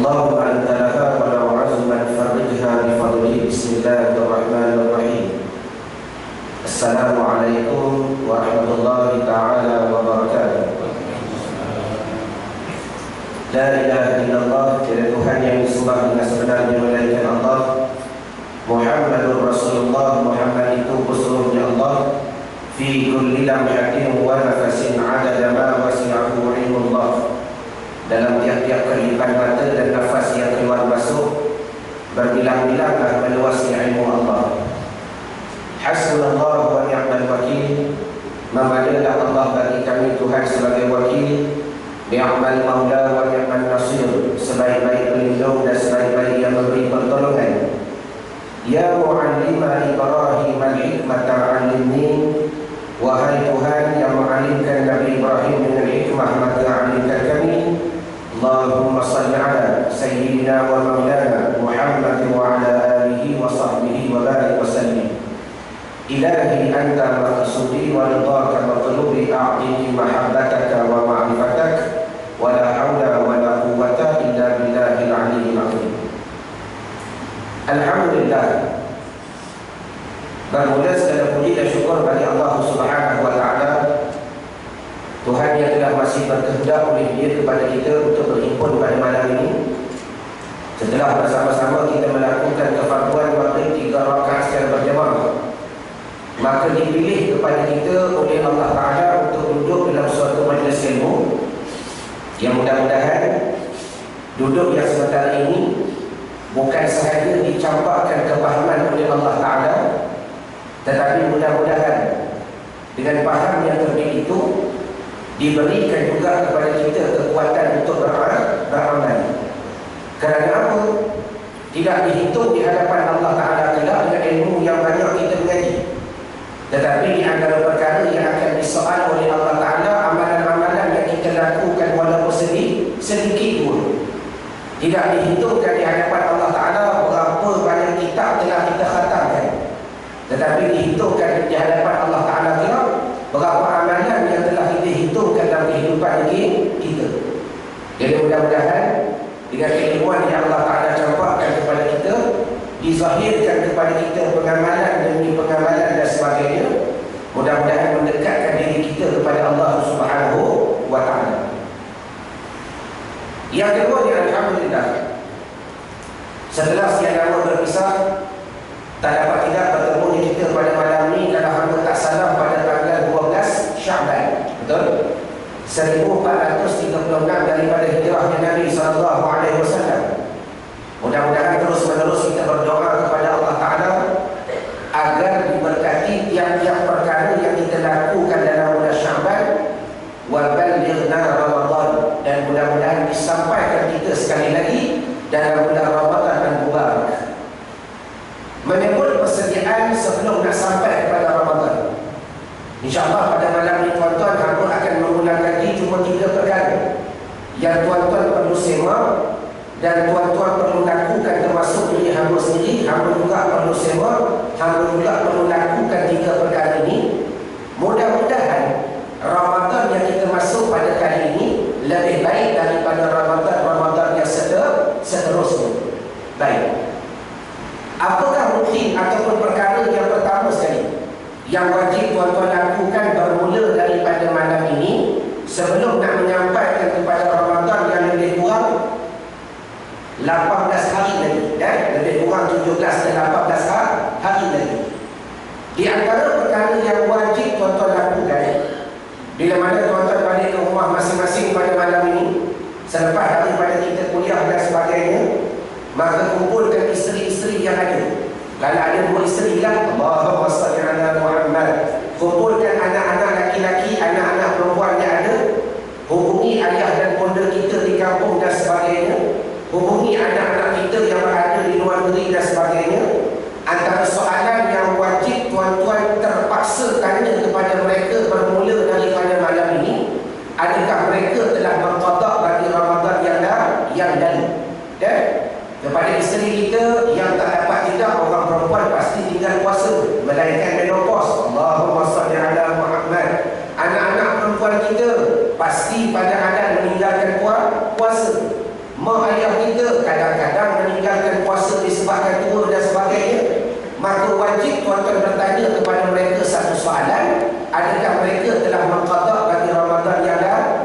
اللهم أنت لها ولو عزما فرجها بفضله. بسم الله الرحمن الرحيم. السلام عليكم ورحمة الله تعالى وبركاته. La ilaha illallah, tiada Tuhan yang disembah dengan sebenarnya melainkan Allah. Muhammadur Rasulullah, Muhammad itu pesuruhnya Allah. Fi kulli lamhatin wa nafasin adada ma wasi'ahu ilmullah. Dalam tiap-tiap kelipan mata dan nafas yang keluar masuk, berbilang-bilanglah meluasi ilmu Allah. Hasbunallah wa ni'mal wakil. Memadalah Allah bagi kami Tuhan sebagai wakil. Ni'mal maula wa ni'mal nasir. Sebaik-baik pelindung dan sebaik-baik yang memberi pertolongan. Ya mu'allima Ibrahim al-hikmata 'allimni. Wahai Tuhan yang mengalimkan Nabi Ibrahim dengan hikmah, maka alimkan kami. Allahumma salli ala sayyidina wa maulana Muhammad wa ala alihi wa sahbihi wa barik wa sallim. Ilahi anta maqsudi wa ridhaka matlubi, a'tini mahabbataka wa ma'rifatak, wa la hawla wa la quwwata illa billahil aliyyil azim. Alhamdulillah, bermula segala puji dan syukur bagi Allah Subhanahu wa taala, Tuhan yang telah masih berkehendak oleh Dia kepada kita untuk berhimpun pada malam ini. Setelah bersama-sama kita melakukan kefarduan maghrib 3 rakaat secara berjamaah, maka dipilih kepada kita oleh Allah Ta'ala untuk duduk dalam suatu majlis ilmu yang mudah-mudahan duduk yang sementara ini bukan sahaja dicampakkan kepahaman oleh Allah Ta'ala, tetapi mudah-mudahan dengan faham yang terbit itu diberikan juga kepada kita kekuatan untuk beramal. Kerana apa? Tidak dihitung di hadapan Allah Ta'ala tidak dengan ilmu yang banyak kita mengaji, tetapi di antara perkara yang akan disoal oleh Allah Ta'ala amalan-amalan yang kita lakukan walaupun sedikit pun. Tidak dihitungkan di hadapan Allah Ta'ala berapa banyak kitab telah kita khatamkan, tetapi dihitungkan di hadapan Allah Ta'ala berapa amalan yang telah kita hitungkan dalam kehidupan kita. Jadi mudah-mudahan dengan keilmuan yang Allah Ta'ala campakkan kepada kita, dizahirkan kepada kita pengamalan demi pengamalan dan sebagainya, mudah-mudahan mendekatkan diri kita kepada Allah Subhanahu wa Ta'ala. Yang kedua, alhamdulillah, setelah sekian lama berpisah, tak dapat tidak bertemu kita pada malam ini. Kalau hamba tak salah pada tanggal 12 Sya'ban, betul? 1436 daripada hijrahnya Nabi SAW. Mudah-mudahan terus-menerus kita berdoa kepada Allah Ta'ala agar diberkati tiap-tiap perkara yang kita lakukan dalam bulan Sya'ban. Wa ballighna Ramadan, dan mudah-mudahan disampaikan kita sekali lagi dalam bulan Ramadan dan Mubarak. Menyebut persediaan sebelum nak sampai kepada Ramadan. InsyaAllah pada malam ini tuan-tuan, hamba akan mengulang lagi cuma 3 perkara yang tuan-tuan perlu semak dan tuan-tuan perlu lakukan, termasuk diri hamba sendiri. Hamba juga perlu semak, hamba juga perlu lakukan 3 perkara ini. Mudah-mudahan Ramadan yang kita masuk pada kali ini lebih baik daripada Ramadan yang seterusnya. Baik, apakah rutin ataupun perkara yang pertama sekali yang wajib tuan-tuan lakukan bermula daripada malam ini sebelum nak menyampaikan kepada Ramadan yang lebih kurang 18 hari lagi, lebih kurang 17 dan 18 hari lagi. Di antara perkara yang wajib tuan-tuan lakukan bila mana tuan-tuan balik ke rumah masing-masing pada malam ini, selepas daripada kita kuliah dan sebagainya, maka kumpulkan isteri-isteri yang ada. Kalau ada 2 isteri lah, Allahumma salli ala Muhammad. Kumpulkan anak-anak laki-laki, anak-anak perempuan yang ada. Hubungi ayah dan bonda kita di kampung dan sebagainya. Hubungi anak-anak kita yang berada di luar negeri dan sebagainya. Antara soalan yang wajib tuan-tuan terpaksa tanya kepada mereka bermula daripada malam ini, adakah mereka telah mengqada bagi Ramadan yang lalu? Dan kepada isteri kita yang tak dapat tidak, orang perempuan pasti tinggal puasa melainkan menopause, Allahumma salli ala Muhammad. Anak-anak perempuan kita pasti pada adat meninggalkan puasa. Mak ayah kita maka wajib tuan-tuan bertanya kepada mereka satu soalan, adakah mereka telah mengqada bagi Ramadan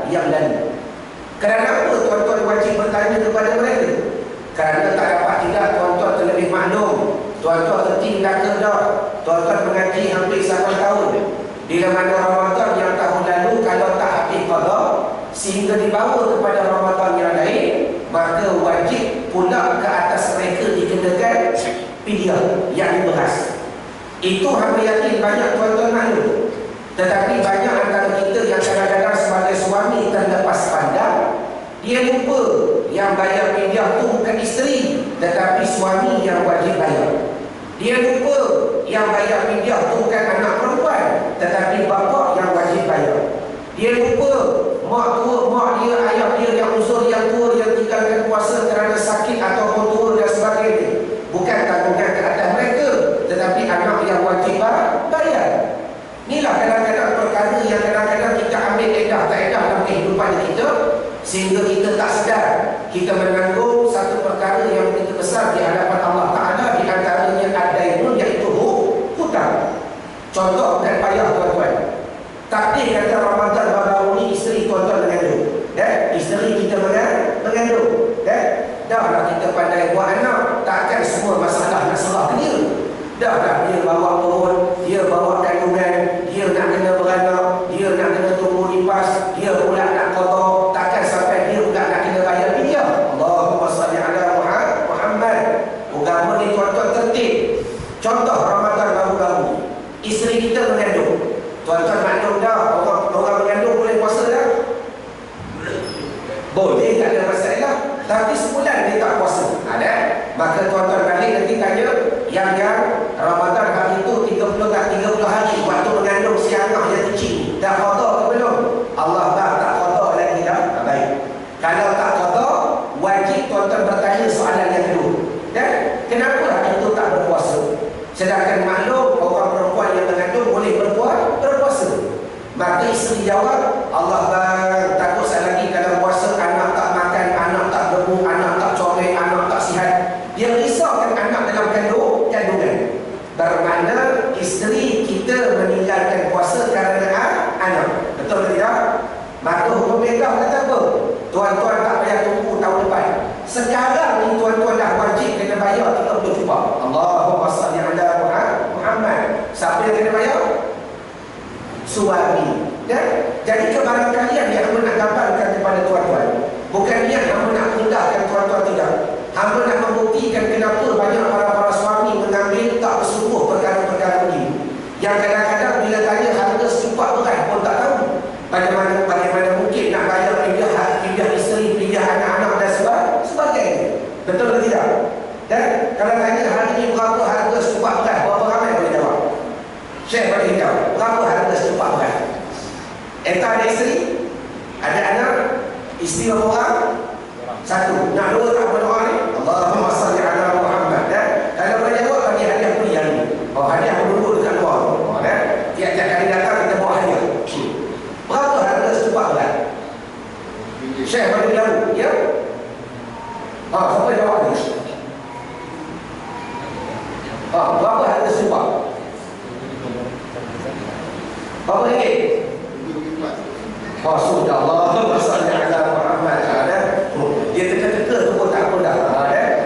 yang lalu? Kerana apa tuan-tuan wajib bertanya kepada mereka? Kerana tak dapat tidak tuan-tuan terlebih maklum, tuan-tuan terti belaka dah, tuan-tuan mengaji hampir 1 tahun. Bila mana Ramadan yang tahun lalu kalau tak habis qada sehingga dibawa kepada Ramadan yang lain, maka wajib pula ke atas mereka dikenakan fidyah yang beras. Itu hamba yakin banyak tuan-tuan maklum. Tetapi banyak antara kita yang kadang-kadang sebagai suami terlepas pandang, dia lupa yang bayar fidyah tu bukan isteri, tetapi suami yang wajib bayar. Dia lupa yang bayar fidyah tu bukan anak perempuan, tetapi bapa yang wajib bayar. Dia lupa mak tua, mak dia, ayah dia yang uzur, yang tua, yang tinggalkan puasa kerana sakit ataupun tua dan sebagainya, bukan tanggungan ke atas mereka, tetapi anak yang wajib bayar. Inilah kadang-kadang perkara yang kadang-kadang kita ambil edah tak edah dalam kehidupan kita, sehingga kita tak sedar kita menanggung satu perkara yang begitu besar di hadapan Allah Ta'ala. Di antaranya ad-dainun, iaitu hutang. Contoh bukan payah tuan-tuan, takdir kata Ramadan baru ni isteri tuan-tuan mengandung, isteri kita mengandung, dah lah kita pandai buat anak, takkan semua masalah nak serah ke dia. Dah dia bawa turun, dia bawa kandungan, dia nak kena beranak, dia nak kena tumbuh lipas, dia pula nak qada, takkan sampai dia pula nak kena bayar fidyah. Allahumma salli ala Muhammad. Agama ni tuan-tuan tertib. Contoh Ramadan baru-baru, isteri kita mengandung. Tuan-tuan maklum dah, orang mengandung boleh puasa dah? Boleh, tak ada masalah. Tapi sebulan dia tak puasa, ada. Maka tuan-tuan balik nanti tanya yang Ramadan hari itu 30 hari waktu mengandung si anak yang kecil, dah qada ke belum? Allah tak qada lagi dah. Baik. Kalau tak qada, wajib tuan-tuan bertanya soalan yang kedua. Kenapa hari itu tak berpuasa? Sedangkan maklum orang perempuan yang mengandung boleh berpuasa. Maka isteri jawab, Allah bang, takut saya lagi kalau puasa anak tak makan, anak tak bebu, anak tak comel, anak tak sihat. Dia risaukan anak dalam kandungan. Bermakna isteri kita meninggalkan puasa kerana anak. Betul ke tidak? Maka hukum begah kata apa? Tuan-tuan tak payah tunggu tahun depan. Sekarang ni tuan-tuan dah wajib kena bayar 30 juta. Allahumma salli ala Muhammad. Siapa yang kena bayar? Suami. Jadi kebarangkalian yang hamba nak gambarkan kepada tuan-tuan, bukan niat hamba nak mudahkan tuan-tuan, tidak. Hamba nak membuktikan kenapa banyak para suami mengambil tak bersungguh perkara-perkara ini, yang kadang-kadang bila tanya harga secupak beras pun tak tahu bagaimana mungkin nak bayar fidyah isteri, fidyah anak-anak dan sebagainya. Betul ke tidak? Dan kalau tanya hari ini berapa harga secupak beras, berapa ramai boleh jawab? Syekh boleh jawab, berapa harga secupak beras? Entah ada isteri, ada anak, isteri berapa orang? Satu. Nak dua tak berdoa ni? Allahumma salli ala Muhammad. Kalau boleh jawab, bagi hadiah beri hari ni. Hadiah menunggu dekat luar. Tiap-tiap kali datang kita bawa hadiah. Berapa harga secupak beras? Syekh boleh jawab? Ya? Siapa jawab ni? Berapa harga secupak? Berapa ringgit? Sudah, Allahumma salli ala Muhammad. Dia teka-teka tu pun tak apa dah.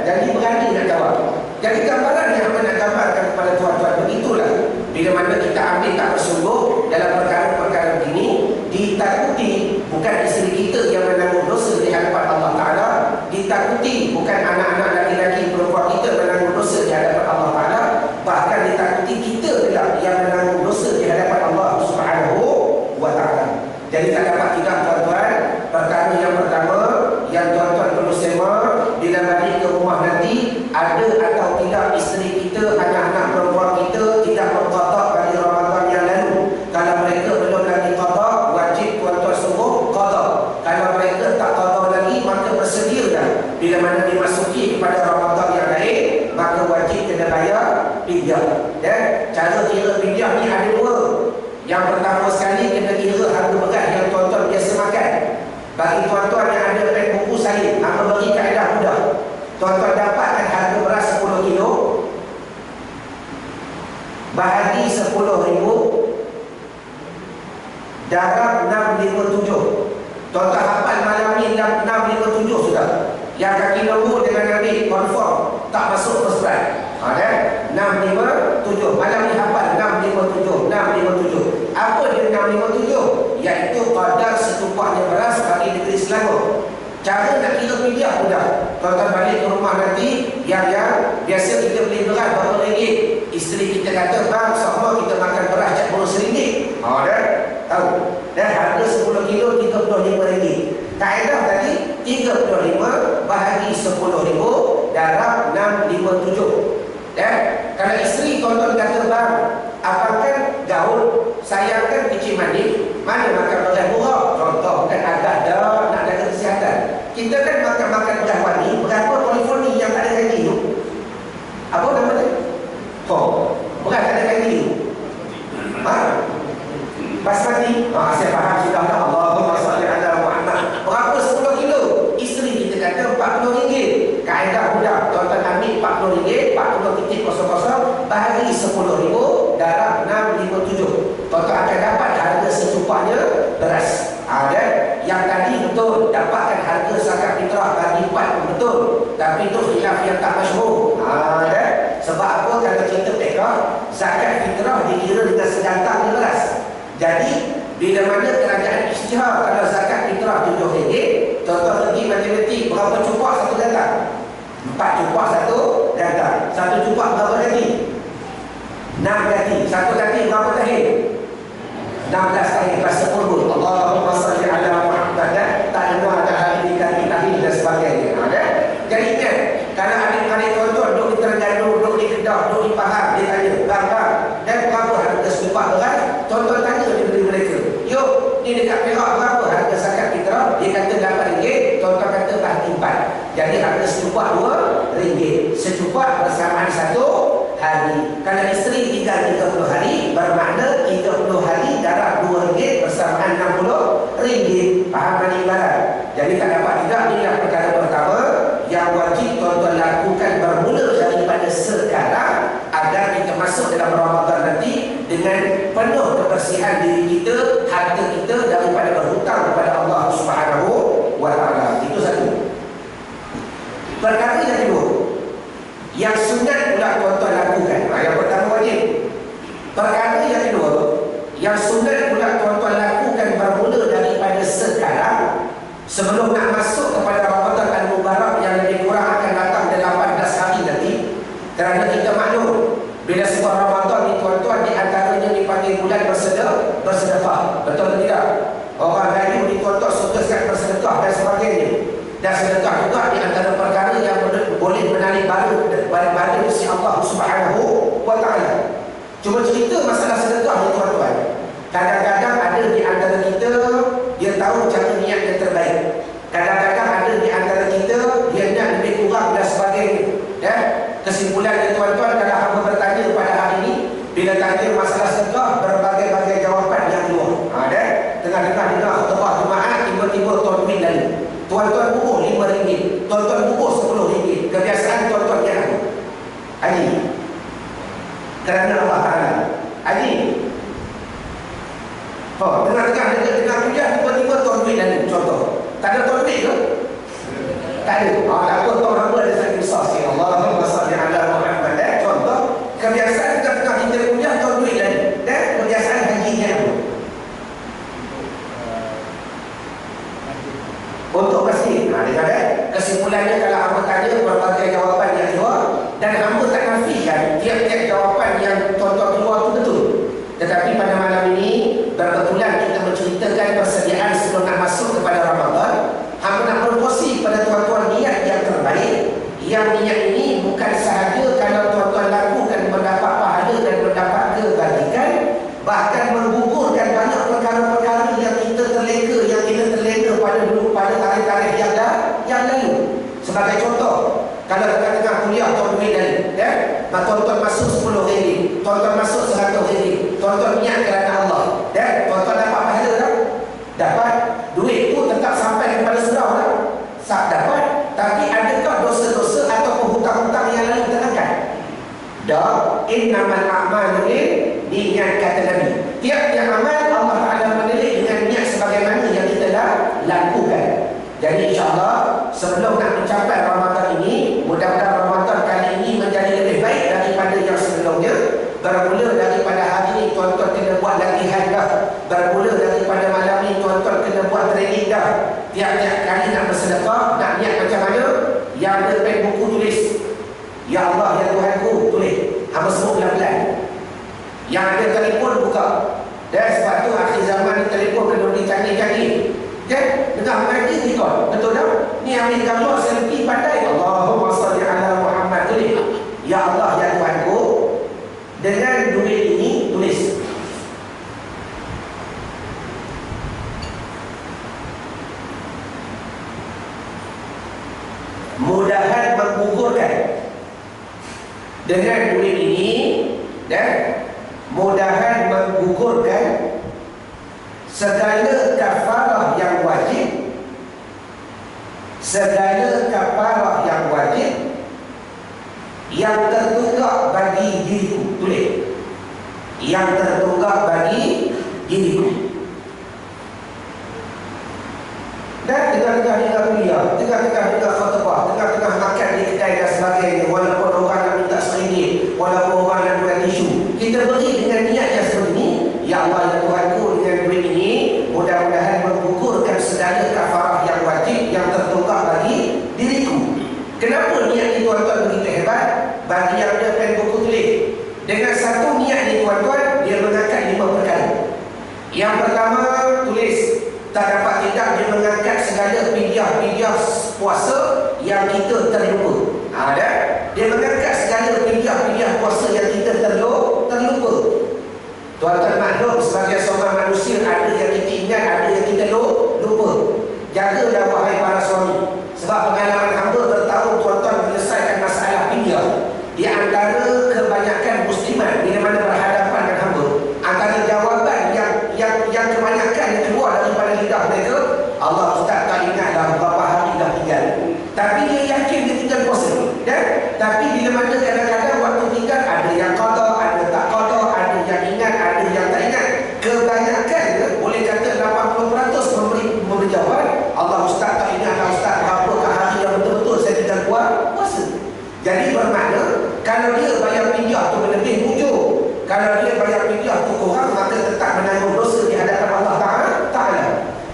Jadi berani nak jawab. Jadi gambaran yang nak gambarkan kepada tuan-tuan, begitulah. Bila mana kita ambil tak bersungguh dalam perkara-perkara begini, ditakuti bukan isteri kita yang menanggung dosa di hadapan Allah Ta'ala, ditakuti bukan anak-anak laki-laki perempuan kita menanggung dosa di hadapan Allah Ta'ala, bahkan ditakuti kita pula yang menanggung dosa di hadapan Allah Subhanahu wa Ta'ala. Jadi tak dapat tidak tuan-tuan, perkara yang pertama yang tuan-tuan perlu semak bila balik ke rumah nanti, ada atau tidak isteri kita, anak-anak perempuan kita tidak berqada bagi Ramadan yang lalu. Kalau mereka belum lagi qada, wajib tuan-tuan sungguh qada. Kalau mereka tak qada lagi, maka bersedia dah bila mana dimasuki kepada Ramadan yang lain, maka wajib kena bayar fidyah. Cara kira fidyah ni ada dua. Yang pertama sekali kena kira harga beras yang tuan-tuan biasa makan. Bagi tuan-tuan yang ada pek buku saya, apa bagi kaedah mudah. Tuan-tuan dapatkan harga beras 10 kilo. darab 657. Tuan-tuan hafal malam ni 657 sudah. Yang kaki lembut dengan Nabi confirm tak masuk first prize. Ada 657. Malam ni hafal 657. 657. Apa dia 657? Iaitu qadar setupaknya beras bagi negeri Selangor. Cara nak kira pindah mudah. Tuan-tuan balik ke rumah nanti, yang biasa kita beli beras berapa ringgit. Isteri kita kata, bang, sama kita makan beras cak RM10. Dah tahu. Dan harga 10 kilo RM35. Kaedah tadi 35 bahagi 10,000 darab 657. Kalau isteri tuan-tuan kata, bang, apakan gaul, saya kan kecil manis, mana makan beras murah? Contoh kan agak dah nak jaga kesihatan. Kita kan makan beras wani, berapa California yang tak ada gaji tu? Apa nama dia? Beras tak ada gaji tu. Basmati. Saya faham sudah dah. Allahumma salli ala Muhammad. Berapa 10 kilo? Isteri kita kata RM40. Kaedah mudah. Tuan-tuan ambil RM40, 40.00 bahagi 10,000 darab 657. Tuan-tuan akan dapat harga secupaknya beras. Yang tadi betul, dapatkan harga zakat fitrah bagi 4 pun betul. Tapi itu khilaf yang tak masyhur. Sebab apa? Kalau kita pekah, zakat fitrah dikira dengan sedatangnya beras. Jadi bila mana kerajaan isytihar kalau zakat fitrah RM7, tuan-tuan pergi matematik berapa cupak satu gantang? 4 cupak satu gantang. Satu cupak berapa kali? 6 kali. Satu kali berapa tahun? 16 tahun. Bahasa Urdu. Allahumma salli ala Muhammad. Tak dengar tak hari kali tahun dan sebagainya. Jadi ingat, kalau adik-adik tuan-tuan duduk di Terengganu, duduk di Kedah, duduk di Pahang, dia tanya, bang, dan berapa harga secupak beras? Tuan-tuan tanya diberi mereka. Yuk, ni dekat Perak berapa harga zakat fitrah? Dia kata RM8. Tuan-tuan kata bahagi 4. Jadi harga secupak RM2. Secupak bersamaan 1 hari. Kalau isteri tinggal 30 hari, bermakna 30 hari darab RM2 bersamaan RM60. Faham mana ibarat? Jadi tak dapat tidak, inilah perkara pertama yang wajib tuan-tuan lakukan bermula daripada sekarang agar kita masuk dalam Ramadan nanti dengan penuh kebersihan diri kita, harta kita daripada berhutang kepada Allah Subhanahu wa taala. Itu satu. Perkara yang kedua, yang sunat pula tuan-tuan lakukan. Yang pertama wajib. Perkara yang kedua, yang sunat pula tuan-tuan lakukan bermula daripada sekarang sebelum nak masuk kepada Ramadan Al-Mubarak yang lebih kurang akan datang dalam 18 hari nanti. Kerana kita maklum, bila sebuah Ramadan ni tuan-tuan, di antaranya dipanggil bulan bersedekah. Betul atau tidak? Orang lain ni tuan-tuan suka sangat bersedekah dan sebagainya. Dan sedekah juga di antara perkara yang boleh menarik badan si Allah Subhanahu wa taala. Cuma cerita masalah sedekah ni tuan-tuan, kadang-kadang ada di antara kita dia tahu cara niat yang terbaik. Kadang-kadang ada di antara kita dia niat lebih kurang dan sebagainya. Kesimpulannya tuan-tuan, kalau hamba bertanya pada hari ini, bila tanya masalah sedekah, berbagai-bagai jawapan yang keluar. Tengah-tengah dengar khutbah Jumaat, tiba-tiba tuan duit lalu. Tuan-tuan bubuh RM5, tuan-tuan bubuh RM10. Kebiasaan tuan-tuan yang ada. Haji, kerana Allah Ta'ala. Haji, tengah-tengah dengar kuliah, tiba-tiba tuan duit lalu. Contoh, tak ada tuan duit ke? Tak ada. Tak apa, tuan hamba ada satu besar sikit. Allahumma salli ala Muhammad. Contoh, kebiasaan tengah-tengah kita kuliah, tuan duit lalu. Kebiasaan haji yang apa? Untuk pasti. Dengar kesimpulannya, kalau hamba tanya berbagai jawapan yang keluar, dan hamba tak nafikan tiap-tiap jawapan yang tuan-tuan keluar itu betul. Tetapi pada malam ini berkebetulan kita menceritakan persediaan sebelum nak masuk kepada Ramadan. Hamba nak berkongsi pada tuan-tuan niat yang terbaik. Yang niat ini bukan sahaja kalau tuan-tuan lakukan mendapat pahala dan mendapat kebajikan, bahkan menggugurkan banyak perkara-perkara yang kita terlena pada tarikh-tarikh yang lalu. Sebagai contoh, kalau tengah-tengah kuliah tuan duit lalu, tuan-tuan masuk RM10, tuan-tuan masuk RM100, tuan-tuan niat kerana Allah, tuan-tuan dapat pahala tak? Dapat. Duit itu tetap sampai kepada saudara tak? Dapat. Tapi adakah dosa-dosa atau hutang-hutang yang lalu terangkat? Innamal a'malu niat, kata Nabi. Tiap-tiap amal Allah Ta'ala menilai dengan kaedah tiap-tiap kali nak bersedekah, nak niat macam mana? Yang ada pen buku tulis, Ya Allah, Ya Tuhanku, tulis. Hamba sebut pelan-pelan. Yang ada telefon buka. Dan sebab tu akhir zaman ni telefon kena beli canggih-canggih. Kan? Dengar mengaji record. Betul tak? Ni ambil gambar selfie pandai. Allahumma salli ala Muhammad, tulis. Ya Allah, Ya Tuhanku, dengan duit ini tulis. Mudahan menggugurkan dengan duit ini, dan mudahan menggugurkan segala kafarah yang wajib, segala kafarah yang wajib yang tertunggak bagi diriku. Tulis, yang tertunggak bagi diriku. Dan tengah-tengah dengar kuliah, tengah-tengah dengar khutbah, tengah-tengah makan di kedai dan sebagainya, walaupun orang nak minta RM1, walaupun orang nak buat tisu, kita beri dengan niat yang seperti ini. Ya Allah, Ya Tuhanku, dengan duit ini mudah-mudahan menggugurkan segala kafarah yang wajib yang tertunggak bagi diriku. Kenapa niat ni tuan-tuan begitu hebat? Bagi yang ada pen buku tulis, dengan satu niat ni tuan-tuan, dia mengangkat 5 perkara. Yang pertama, tulis. Tak dapat tidak dia mengangkat segala pidyah-pidyah puasa yang kita terlupa. Dia mengangkat segala pidyah-pidyah puasa yang kita terlupa. Tuan-tuan maklum, sebagai seorang manusia, ada yang kita ingat, ada yang kita lupa. Jagalah wahai para suami. Sebab pengalaman hamba bertahun tuan-tuan menyelesaikan masalah pidyah. Di antara kebanyakan muslimat bila mana berhadapan dengan hamba, antara jawaban yang kebanyakan yang keluar daripada lidah mereka, Allah, Ustaz tak ingat dah berapa hari dah tinggal. Tapi dia yakin dia tinggal puasa. Tapi bila mana kadang-kadang waktu tinggal, ada yang qada, ada tak qada, ada yang ingat, ada yang tak ingat. Kebanyakan boleh kata 80% memberi jawaban, Allah, Ustaz tak ingat dah Ustaz berapa hari yang betul-betul saya tinggal puasa. Jadi bermakna kalau dia bayar pidyah tu lebih mujur, kalau dia bayar pidyah tu kurang, maka tetap menanggung dosa di hadapan Allah Ta'ala.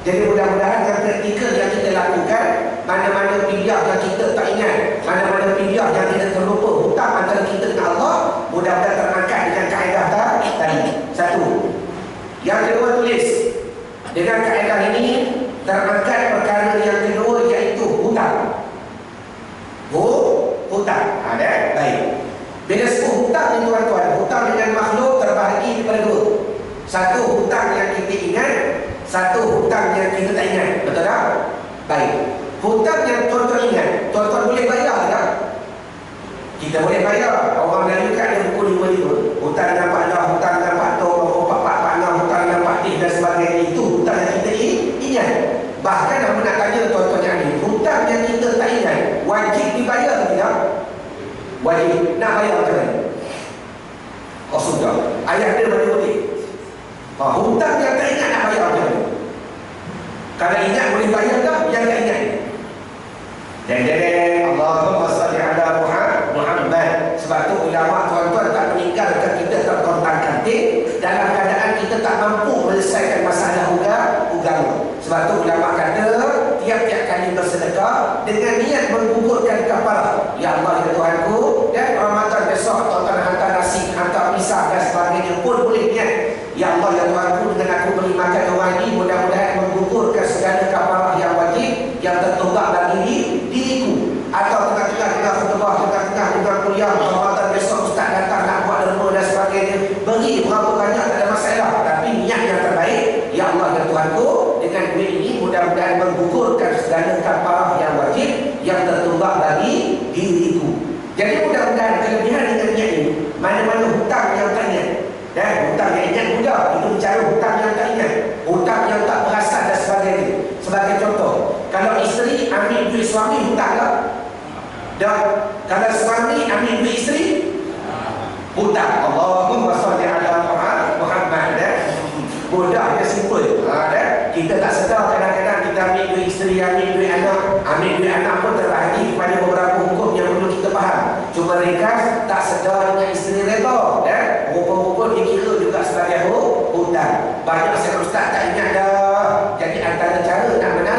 Jadi mudah-mudahan yang praktikal yang kita lakukan, mana-mana pidyah yang kita tak ingat, mana-mana pidyah yang kita terlupa, hutang antara kita dengan Allah, mudah-mudahan terangkat dengan kaedah tadi. Satu. Yang kedua, tulis. Dengan kaedah ini terangkat perkara yang kedua, iaitu hutang. Hutang. Baik. Bila sebut hutang ni tuan-tuan, hutang dengan makhluk terbahagi daripada dua. Satu, hutang yang kita ingat, satu, hutang yang kita tak ingat. Betul tak? Baik. Hutang yang tuan-tuan ingat, tuan-tuan boleh bayar tak? Kita boleh bayar. Orang Melayu kan ada buku 5-5. Hutang dengan Pak Dah, hutang dengan Pak Tok, Pak Ngam, hutang dengan Pak Tih dan sebagainya. Itu hutang yang kita ingat. Bahkan aku nak tanya tuan-tuan yang ni, hutang yang kita tak ingat, wajib dibayar atau tidak? Wajib. Nak bayar macam mana? Oh sudah, ayah dia boleh. Hutang yang tak ingat nak bayar macam mana? Kalau ingat boleh bayar tak? Yang tak ingat, Allahumma salli ala Muhammad. Sebab tu ulama tuan-tuan tak meninggalkan kita terkontang-kanting dalam keadaan kita tak mampu menyelesaikan masalah agama. Sebab tu ulama kata tiap-tiap kali bersedekah dengan niat menggugurkan kafarah. Ya Allah, Ya Tuhanku, dan Ramadan besok tuan-tuan hantar nasi, hantar pisang dan sebagainya pun boleh niat. Ya Allah, Ya Tuhanku, dengan aku beri makan orang ini, mudah-mudahan menggugurkan segala kafarah yang wajib yang tertunggak bagi diriku. Atau tengah-tengah dengar khutbah, tengah-tengah dengar kuliah, Ramadan besok ustaz datang nak buat derma dan sebagainya, beri berapa banyak tak ada masalah, tapi niat yang terbaik. Ya Allah, Ya Tuhanku, dengan duit ini mudah-mudahan menggugurkan segala kafarah yang wajib yang tertunggak bagi diriku. Jadi mudah-mudahan kelebihan dengan niat ini, mana-mana hutang yang tak ingat, dan hutang yang ingat mudah, itu bicara hutang yang tak ingat, hutang yang tak perasan dan sebagainya. Sebagai contoh, kalau isteri ambil duit suami, hutang tak? Dan kalau suami ambil duit isteri, hutang. Allahumma salli ala Muhammad. Mudah dan simple. Kita tak sedar kadang-kadang kita ambil duit isteri, ambil duit anak. Ambil duit anak pun terbahagi kepada beberapa hukum yang perlu kita faham. Cuma ringkas, tak sedar dengan isteri reda, rupa-rupa dikira juga sebagai hutang. Banyak saya ustaz tak ingat dah. Jadi antara cara nak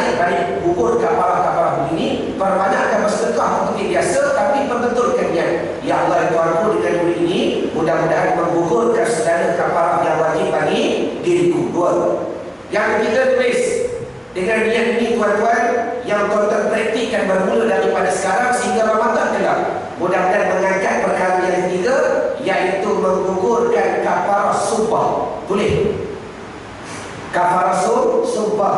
Yang kita tulis dengan niat ini tuan-tuan, yang tuan-tuan praktikkan bermula daripada sekarang sehingga Ramadan kelak. Mudah-mudahan mengangkat perkara yang ketiga, iaitu menggugurkan kafarah sumpah. Tulis kafarah sumpah.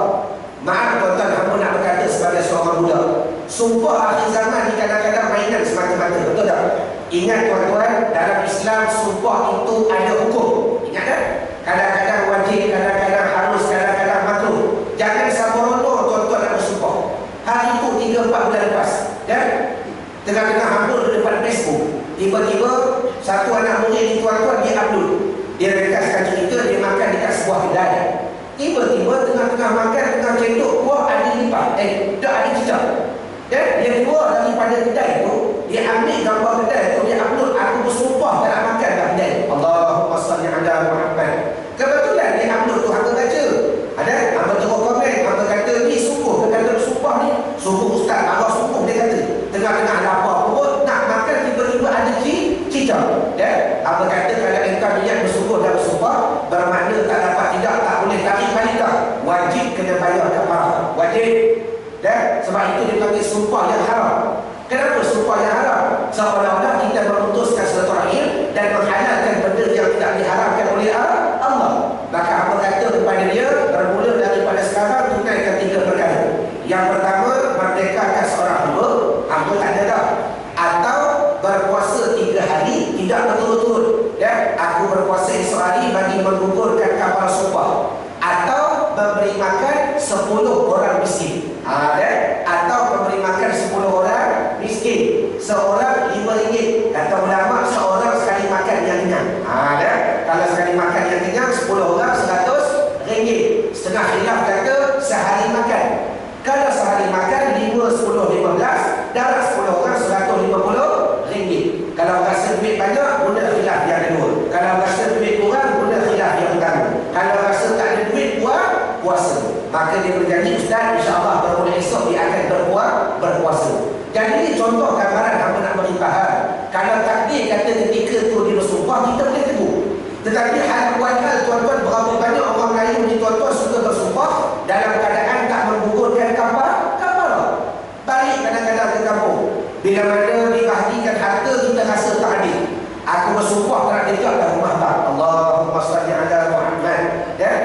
Maaf tuan-tuan, hamba nak berkata sebagai seorang budak, sumpah akhir zaman ni kadang-kadang mainan semata-mata, betul tak? Ingat tuan-tuan, dalam Islam sumpah itu ada hukum. Ingat tak? Kadang-kadang wajib, kadang-kadang harus, kadang-kadang makruh. Jangan sembrono tuan-tuan nak bersumpah. Hari itu 3-4 bulan lepas, dan tengah-tengah hamba di depan Facebook, tiba-tiba satu anak murid ni tuan-tuan, dia upload, dia rekaskan cerita dia makan dekat sebuah kedai. Tiba-tiba tengah-tengah makan, tengah cendok kuah ada lipat, tak ada cicak. Dan dia keluar daripada kedai tu, dia ambil gambar kedai tu, dia upload, aku bersumpah tak nak makan kat kedai. Allahumma salli ala Muhammad. Kebetulan dia upload tu, hamba baca. Ada hamba tengok komen, hamba kata ni sungguh, dia kata bersumpah ni sungguh ustaz, Allah sungguh, dia kata tengah-tengah lapar perut nak makan, tiba-tiba ada cicak. Dan hamba kata kalau engkau niat bersungguh dan bersumpah, bermakna tak dapat tidak, tak boleh tarik balik dah, wajib kena bayar kafarah, wajib. Dan sebab itu dipanggil sumpah yang haram. Kenapa sumpah yang haram? Seolah-olah kita memutuskan silaturahim dan menghalalkan benda yang tidak diharamkan oleh Allah. Maka apa kata kepada dia, bermula daripada sekarang tunaikan 3 perkara. Yang pertama, merdekakan seorang hamba tak ada dah. Atau berpuasa 3 hari tidak berturut-turut. Dan aku berpuasa esok hari bagi menggugurkan kafarah sumpah. Atau memberi makan 10 orang miskin. Atau memberi makan 10 orang miskin. Seorang RM5. Kata ulama, seorang sekali makan yang kenyang. Kalau sekali makan yang kenyang 10 orang RM100. Setengah khilaf kata sehari makan. Kalau sehari makan 5, 10, 15, darab 10 orang RM150. Kalau rasa duit banyak, guna khilaf yang kedua. Kalau rasa duit kurang, guna khilaf yang pertama. Kalau rasa tak ada duit, buat puasa. Maka dia berjanji, ustaz, insyaAllah bermula esok dia akan berpuasa. Jadi ini contoh gambaran hamba nak beri faham. Kalau takdir kata ketika tu dia bersumpah, kita boleh tegur. Tetapi hal tuan-tuan, berapa banyak orang Melayu ni tuan-tuan suka bersumpah dalam keadaan tak menggugurkan kafarah. Balik kadang-kadang ke kampung, bila mana dibahagikan harta, kita rasa tak adil. Aku bersumpah tak nak dekat dah rumah tak. Allahumma salli ala Muhammad. Dan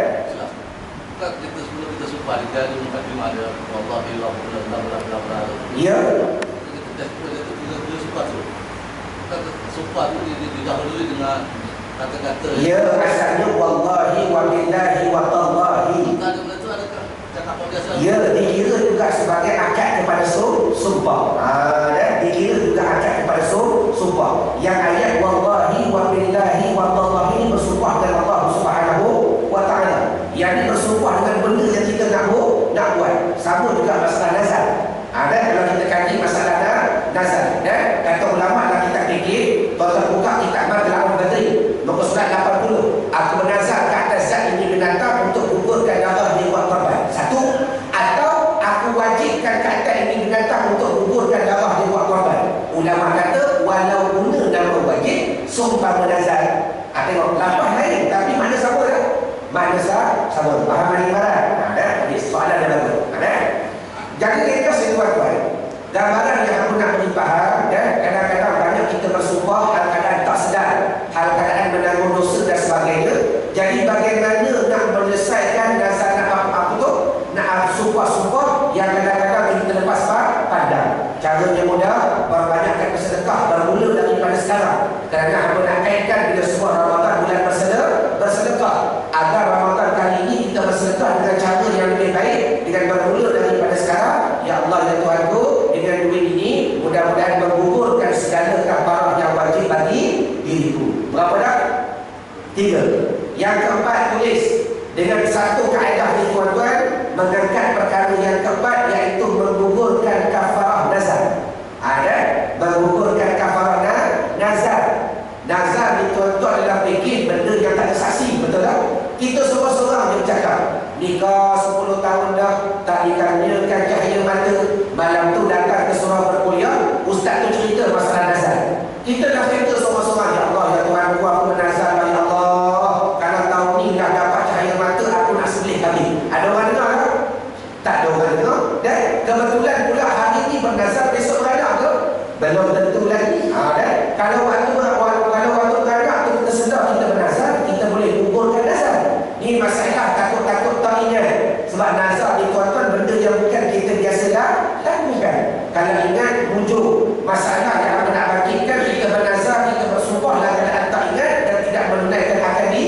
kita sebelum kita sumpah di dalam mukadimah ada wallahi la ilaha illallah. Ya. Kita sumpah tu. Sumpah tu didahului dengan kata-kata. Ya, asalnya wallahi wa billahi wa tallahi. Ada tu ada cakap biasa. Ya, dikira juga sebagai akad kepada sumpah. Dikira juga akad kepada sumpah. Yang ayat wallahi wa billahi wa tallahi ini bersumpah dengan Allah Subhanahu wa taala. Yang ini bersumpah dengan benda yang kita nak buat. Sama juga masalah nazar. Kalau kita kaji masalah nazar, kata ulama dalam kitab fikih, tuan-tuan buka kitab Madlaul Badri, muka surat 80. Aku menazar ke atas zat ini binatang untuk gugurkan darah dia buat korban. Satu. Atau aku wajibkan ke atas ini binatang untuk gugurkan darah dia buat korban. Ulama kata walau guna nama wajib, sumpah menazar. Tengok lapan lain tapi mana sama dah? Mana sama. Faham mana ibarat? Ada soalan yang bagus. Jadi kita tuan-tuan, gambaran yang aku nak beri faham, kadang-kadang banyak kita bersumpah hal keadaan tak sedar, hal keadaan menanggung dosa dan sebagainya. Jadi bagaimana nak menyelesaikan nazar apa tu? Nak sumpah-sumpah yang kadang-kadang kita lepas pandang. Caranya mudah, perbanyakkan bersedekah bermula daripada sekarang. Kerana aku nak kaitkan bila semua Ramadan bulan bersedekah, agar Ramadan kali ini kita bersedekah dengan cara yang lebih baik, dengan bermula daripada sekarang. Ya Allah ya Tuhanku, dengan duit ini mudah-mudahan menggugurkan segala kafarah yang wajib bagi diriku. Berapa dah? 3. Yang keempat, tulis dengan satu kaedah ni tuan-tuan, mengangkat perkara yang keempat, iaitu menggugurkan kafarah nazar. Menggugurkan kafarah nazar. Nazar ni tuan-tuan dalam fikir benda yang tak ada saksi, betul tak? Kita seorang-seorang yang bercakap, nikah 10 tahun dah, tak dikaruniakan cahaya mata. Malam tu datang ke surau berkuliah, ustaz tu cerita masalah nazar. Kita dah cerita seorang-seorang, ya Allah ya Tuhan, aku menazar, ya Allah, kalau tahun ni dah dapat cahaya mata, aku nak sembelih kambing. Ada orang dengar tak? Tak ada orang dengar. Dan kebetulan pula hari ni bernazar, besok beranak ke? Belum tentu lagi. Dan kalau waktu beranak tu kita sedar kita bernazar, kita boleh gugurkan nazar. Ni masalah takut-takut tak ingat. Sebab nazar ni tuan-tuan benda yang bukan kita biasa lakukan. Kalau ingat wujud masalah yang nak bangkitkan, kita bernazar, kita bersumpah dalam keadaan tak ingat dan tidak menunaikan akan ni.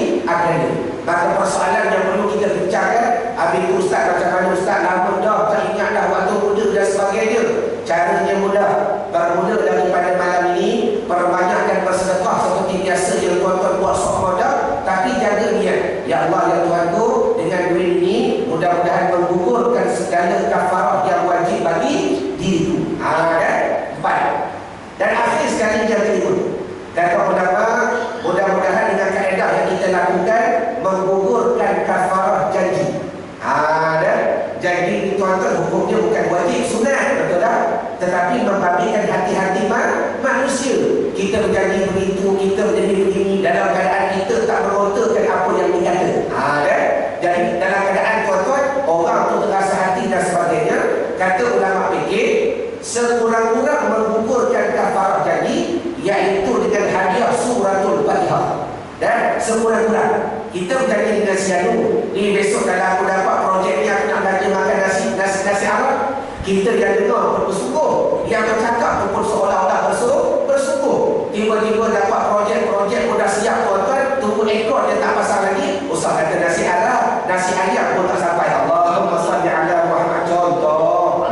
Maka persoalan yang perlu kita bincangkan, habis ustaz macam mana ustaz, lama dah tak ingat dah waktu muda dan sebagainya. Caranya mudah. Bermula daripada malam ini, perbanyakkan bersedekah seperti biasa yang tuan-tuan buat sohmodah, tapi jaga niat. Ya Allah, ya Tuhanku, dengan duit ini mudah-mudahan menggugurkan segala kafarah yang wajib bagi diriku. Dan 4. Dan akhir sekali yang kelima, kata ulama, mudah-mudahan dengan kaedah yang kita lakukan menggugurkan kafarah janji. Janji ini tuan-tuan hukumnya bukan wajib, sunat, betul tak? Tetapi membabikan hati-hati manusia. Kita berjanji begitu, kita menjadi begini, dalam keadaan kita tak merontakan apa yang dikata. Jadi dalam keadaan tuan-tuan orang tu terasa hati dan sebagainya, kata ulama fikih, sekurang-kurang menggugurkan kafarah janji, iaitu dengan hadiah suratul Fatihah. Dan sekurang-kurang kita berjanji dengan si Anu, ni besok kalau aku dapat projek ni aku nak belajar makan nasi Arab, kita yang dengar bersungguh, yang bercakap pun seolah-olah bersungguh. Tiba-tiba dapat projek pun dah siap tuan-tuan, tunggu ekor dia tak pasang lagi, usah kata nasi Arab, nasi ayam pun tak sampai. Allahumma salli ala Muhammad, contoh.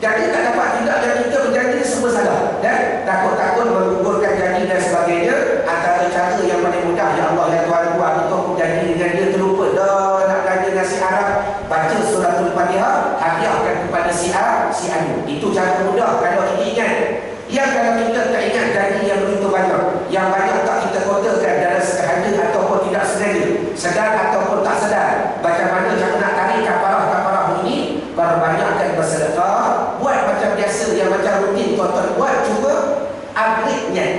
Jadi tak dapat tidak, dan kita berjanji semua salah. Dan takut-takut menggugurkan janji dan sebagainya. Antara cara yang paling mudah, ya Allah, ya Tuhan, aku janji dengan dia terlupa dah nak belajar nasi Arab, baca suratul Fatihah, hadiahkan kepada si Anu. Itu cara mudah kalau kita ingat. Yang kalau kita tak ingat janji yang begitu banyak, yang banyak tak kita kotakan dalam sengaja ataupun tidak sengaja, sedar ataupun tak sedar, macam mana cara nak tarik kafarah ini, berbanyakkan bersedekah, buat macam biasa yang macam rutin tuan-tuan buat, cuma upgrade niat.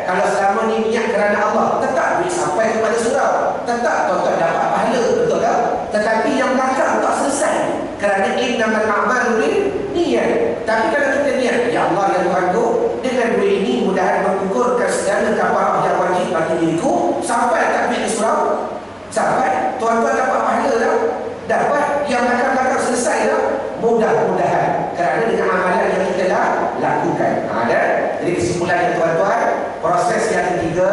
Kalau selama ni niat kerana Allah, tetap duit sampai kepada surau, tetap tuan-tuan dapat pahala, betul tak? Tetapi yang belakang tak selesai, kerana innamal a'malu binniyat. Tapi kalau kita niat, ya Allah, ya Tuhanku, dengan duit ini mudahan menggugurkan segala kafarah yang wajib bagi diriku, sampai tak duit di surau, sampai tuan-tuan dapat pahala dah, dapat yang belakang-belakang selesai dah, mudah-mudahan kerana dengan amalan yang kita dah lakukan. Jadi kesimpulannya tuan-tuan, proses yang ketiga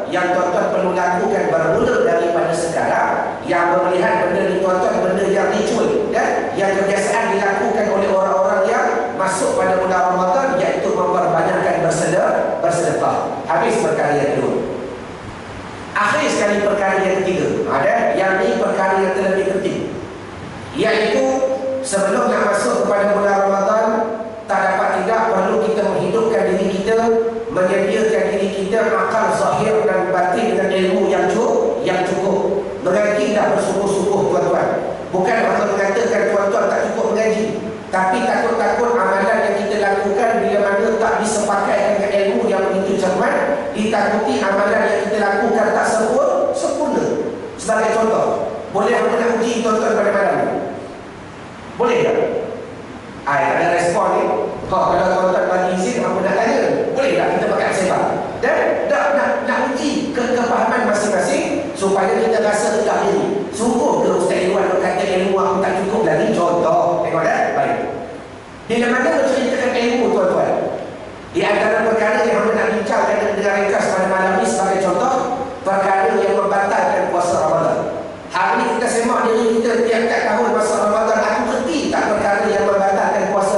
yang tuan-tuan perlu lakukan bermula daripada sekarang, yang melihat benda ni tuan-tuan, benda yang ritual yang kebiasaan dilakukan oleh orang-orang yang masuk pada bulan Ramadan, iaitu memperbanyakkan bersedekah. Habis perkara yang kedua. Akhir sekali perkara yang ketiga, yang ini perkara yang terlebih penting, iaitu sebelum nak masuk kepada bulan Ramadan, tak dapat tidak perlu kita menghidupkan diri kita, menyediakan diri kita akal zahir dan batin dengan ilmu yang cukup. Mengaji dah bersungguh-sungguh tuan-tuan. Bukan orang mengatakan tuan-tuan tak cukup mengaji, tapi takut-takut amalan yang kita lakukan bila mana tak disepakaikan dengan ilmu yang begitu cermat, ditakuti amalan yang kita lakukan tak sempurna. Sebagai contoh, boleh aku nak uji tuan-tuan pada malam ni? Boleh tak? Ada respon ni. Kalau tuan-tuan bagi izin, apa nak tanya? Boleh tak kita pakai sebab? Dan nak uji kefahaman masing-masing supaya kita rasa tegak diri. Sungguh ke Ustaz Irwan kata ilmu aku tak cukup lagi? Contoh, tengok dah? Baik. Bila mana menceritakan ilmu tuan-tuan? Di antara perkara yang kita nak bincangkan dengan ringkas pada malam ini sebagai contoh, perkara yang membatalkan puasa Ramadan. Hari ini kita semak diri kita tiap-tiap tahun masa Ramadan, aku kerti tak perkara yang membatalkan puasa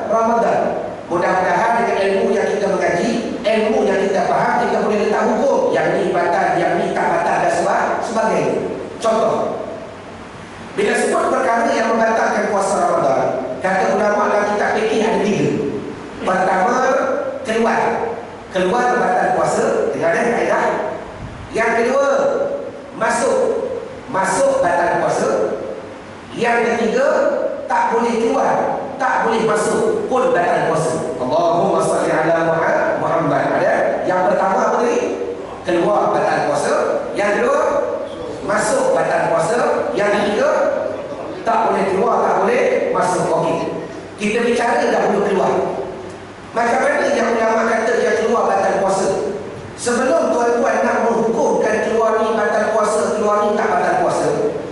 Ramadan. Mudah-mudahan dengan ilmu yang kita mengaji, ilmu yang kita faham, kita boleh letak hukum yang ni batal, yang ni tak batal dan sebagainya. Contoh, bila sebut perkara yang membatalkan puasa Ramadan, kata ulama dalam kitab fikih ada 3. Pertama, keluar batal puasa, dengar dah kaedah. Yang kedua, masuk batal puasa. Yang ketiga, tak boleh keluar, tak boleh masuk pun batal puasa. Allahumma salli ala Muhammad. Yang pertama apa tadi? Keluar batal puasa. Yang kedua, masuk batal puasa. Yang ketiga, tak boleh keluar, tak boleh masuk. Okey, kita bicara dahulu keluar. Macam mana yang ulama kata yang keluar batal puasa? Sebelum tuan-tuan nak menghukumkan keluar ni batal puasa, keluar ni tak batal puasa,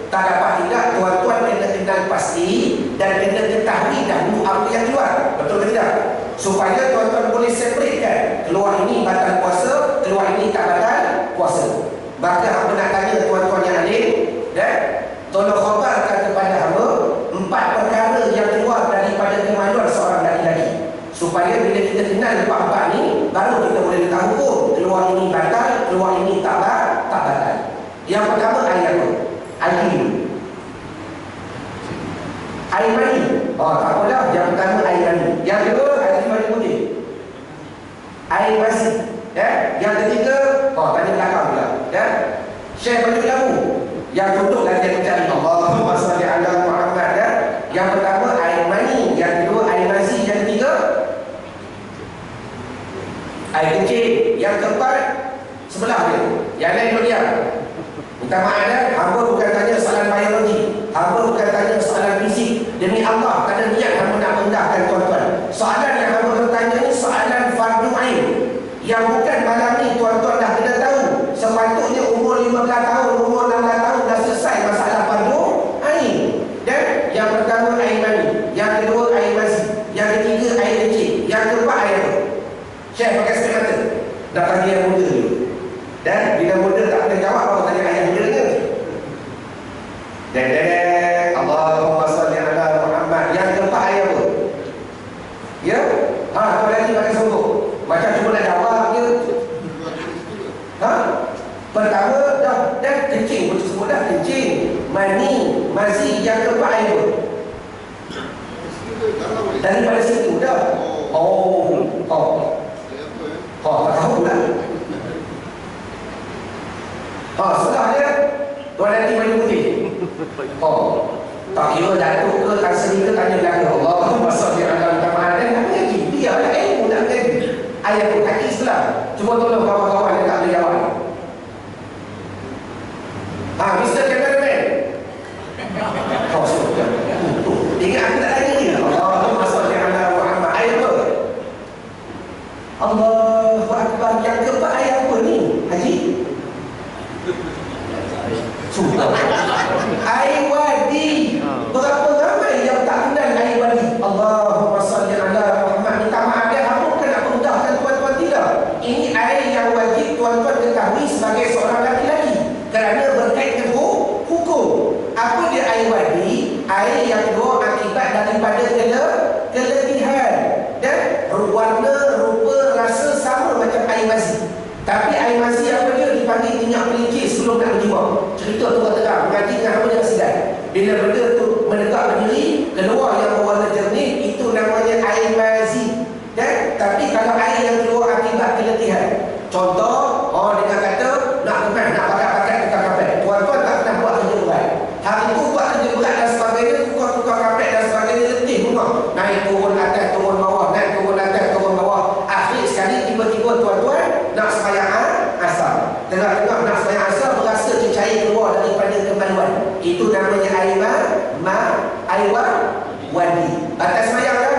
tak dapat tidak, tuan-tuan kena kenal pasti dan kena ketahui dahulu apa yang keluar. Betul ke tidak? Supaya tuan-tuan boleh separatekan keluar ini batal puasa, keluar ini tak batal puasa. Maka hamba nak tanya tuan-tuan yang alim, tolong khabarkan kepada hamba 4 perkara yang keluar daripada kemaluan seorang lelaki, supaya bila kita kenal 4 ni, baru kita boleh tahu hukum keluar ini batal, keluar ini tak batal. Yang pertama, air apa? Air dulu. Air mani. Oh, tak apalah. Yang pertama air mani. Yang kedua, air mani putih. Air mazi. Yang ketiga, tanya belakang pula. Share baju labu. Yang tutup lagi yang mencari. Allahumma salli ala Muhammad. Yang pertama air mani, yang kedua air mazi, yang ketiga air kencing, yang keempat sebelah dia. Yang lain diam. Minta maaf hamba bukan tanya soalan biologi, hamba bukan tanya soalan fisik. Demi Allah, kerana niat hamba nak mendahkan tuan-tuan. Soalan yang hamba bertanya ni soalan fardu ain, yang bukan malam ni tuan-tuan dah kena tahu. Sepatutnya umur 15 tahun, umur 16 tahun dah selesai masalah fardu ain. Dan yang pertama air mani, yang kedua air mazi, yang ketiga air kencing, yang keempat air apa? Syekh pakai spek mata. Dah tanya yang muda dulu. Dan bila muda tak boleh jawab, baru tanya ayah muda ke? Allahumma salli ala Muhammad. Yang keempat air apa? Ya? Tuan lagi pakai songkok. Macam cuma nak jawab je. Pertama dah kencing, betul semua dah kencing, mani, mazi. Yang keempat air apa? Daripada situ dah. Tak tahu lah. Setelah dia tuan nanti baju putih. Tak kira datuk ke kanseli ke, tanya belakang. Allahumma salli ala Muhammad. Dan nak mengaji, biarlah ilmu nak mengaji. Ayat tu kaki sebelah. Cuma tolong kawan-kawan yang tak boleh jawab. Mr. Cameraman. Sudah. Ingat aku tak tanya dia. Allahumma salli ala Muhammad. Ayat apa? Allahu Akbar. Yang keempat ayat apa ni, Haji? Sudah. Air wadi. Berapa ramai yang tak kenal air wadi? Allahumma salli ala Muhammad. Minta maaf dia, apa bukan nak mudahkan tuan-tuan, tidak. Ini air yang wajib tuan-tuan ketahui sebagai seorang lelaki, kerana berkait dengan hukum. Apa dia air wadi? Air yang keluar akibat daripada keletihan dan warna, rupa, rasa sama macam air mazi. Tapi air mazi apa dia? Dipanggil minyak pelincir sebelum nak berjiwang. Cerita tu terang, mengaji dengan apa dia sedar. Bila benda tu menegak berdiri, keluar yang berwarna jernih, itu namanya air mazi. Dan tapi kalau air yang keluar akibat keletihan, contoh, dengan kata nak kemas, nak pakai tukar kapal. Tuan-tuan tak pernah buat kerja berat. Hari tu buat kerja berat dan sebagainya, tukar kapal dan sebagainya, letih rumah. Naik turun atas, turun bawah, naik turun atas, turun bawah. Akhir sekali tiba-tiba tuan-tuan nak sembahyang asar. Tengah-tengah nak sembahyang asar, berasa cecair keluar daripada kemaluan. Itu namanya air wadi. Batas sembahyang kan?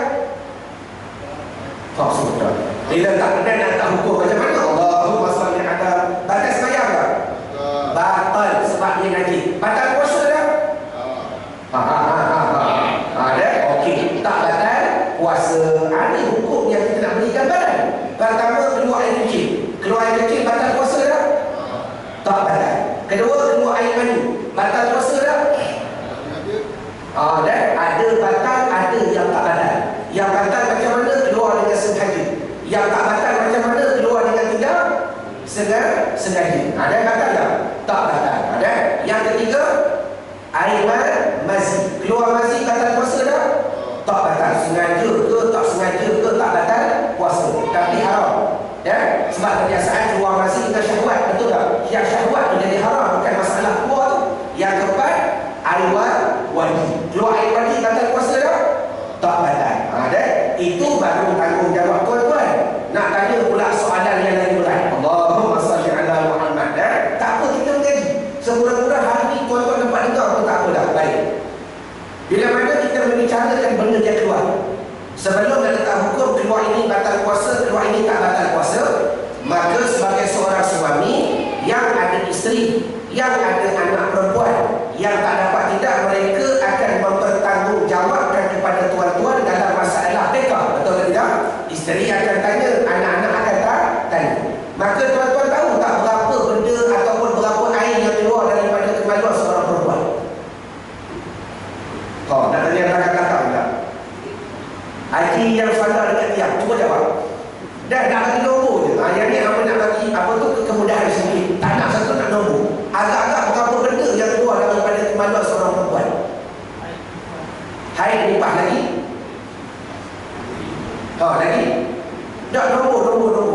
Sudah. Bila tak kenal nak tak hukum macam mana? Allahumma salli ala. Batas sembahyang kan? Batal sebab dia najis. Batal puasa dah? Okey, tak batal puasa. Ini hukum yang kita nak berikan badan. Pertama, keluar air kencing. Keluar air kencing, batal puasa dah? Tak batal. Kedua, keluar air mani. Batal puasa dah? Dan ada batal, ada yang tak batal. Yang batal macam mana? Keluar dengan sengaja. Yang tak batal macam mana? Keluar dengan tidak sengaja. Ada batal tak? Tak batal. Ada. Yang ketiga, air mazi. Keluar mazi, batal puasa dah? Tak batal. Sengaja ke tak sengaja ke tak batal puasa. Tapi haram. Sebab kebiasaan keluar mazi dengan syahwat. Betul tak? Yang syahwat tu jadi haram, bukan masalah keluar tu. Yang keempat, air wadi. Keluar air wadi, batal puasa dah? Tak batal. Itu baru tanggungjawab tuan-tuan. Nak tanya pula soalan yang lain berat. Allahumma salli ala Muhammad. Tak apa, kita mengaji. Semurah-murah hari ni tuan-tuan dapat dengar pun tak apa dah. Baik. Bila mana kita membicarakan benda yang keluar, sebelum nak letak hukum keluar ini batal puasa, keluar ini tak batal puasa, maka sebagai seorang suami yang ada isteri, yang ada anak perempuan yang tak dapat tidak, mereka akan mempertanggungjawabkan kepada tuan-tuan dalam masalah mereka. Betul atau tidak? Isteri akan tanya, anak-anak akan tanya. Maka tuan-tuan tahu tak berapa benda ataupun berapa air yang keluar daripada kemaluan seorang perempuan? Nak tanya yang belakang tak? Haji yang salah dekat tiang, cuba jawab. Dan nak bagi nombor je. Yang ni apa nak bagi, apa tu kemudahan sikit. Tak nak satu nak nombor. Agak-agak berapa benda yang keluar daripada kemaluan seorang perempuan? Haid nipah lagi? Lagi? Tak nombor.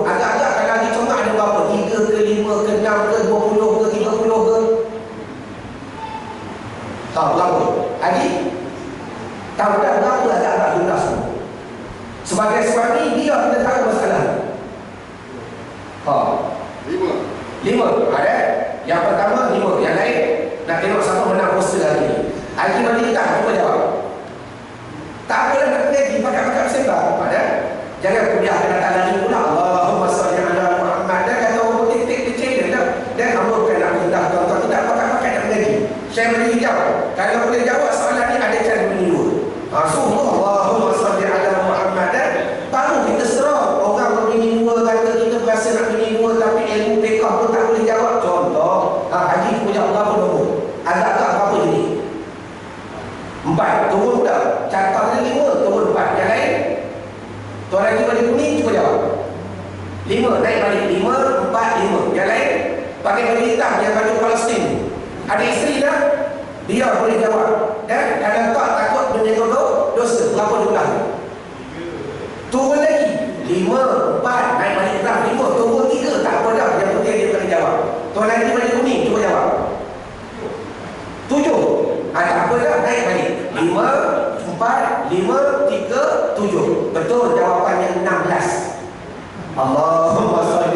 Agak-agak kalau lagi congak ada berapa? 3 ke 5 ke 6 ke 20 ke 30 ke? Berapa? Haji? Tahu tak berapa agak-agak jumlah semua? Sebagai suami, dia kita tahu masalah. 5. Ada? Yang pertama 5. Yang lain nak tengok siapa menang poster lagi ni. Haji bagi kita, cuba jawab. Tak apalah nak pergi pakai-pakai sembah. Ada? Jangan kuliah kena datang lagi pula. Allahumma salli ala Muhammad. Dan kata orang titik di channel dah. Dan kamu bukan nak pindah tuan-tuan. Tidak pakai-pakai nak mengaji. Saya boleh jawab. Kalau boleh jawab soalan ni, ada cara bunyi dua. Sungguh Allahumma salli ala Muhammad. Dan baru kita serah. Orang berbunyi dua kata kita berasa nak bunyi dua, tapi ilmu fiqah pun tak boleh jawab. Contoh, haji punya Allah pun nombor. Agak-agak berapa jenis? 4. Turun tak? Catat dia 5, turun 4. Yang lain? Tuan lagi balik kuning, cuba jawab. 5, naik balik 5, 4, 5. Yang lain? Pakai baju hitam yang baju Palestin. Ada isteri dah? Dia boleh jawab. Dan kalau tak takut benda dosa. Berapa jumlah? Turun lagi 5, 4, naik balik hitam 5, turun 3. Tak apa dah, yang penting dia boleh jawab. Tuan lagi balik kuning, cuba jawab. 7. Tak apa dah, naik balik 5, 4, 5, 3, 7. Betul, jawapannya 16. Allahumma salli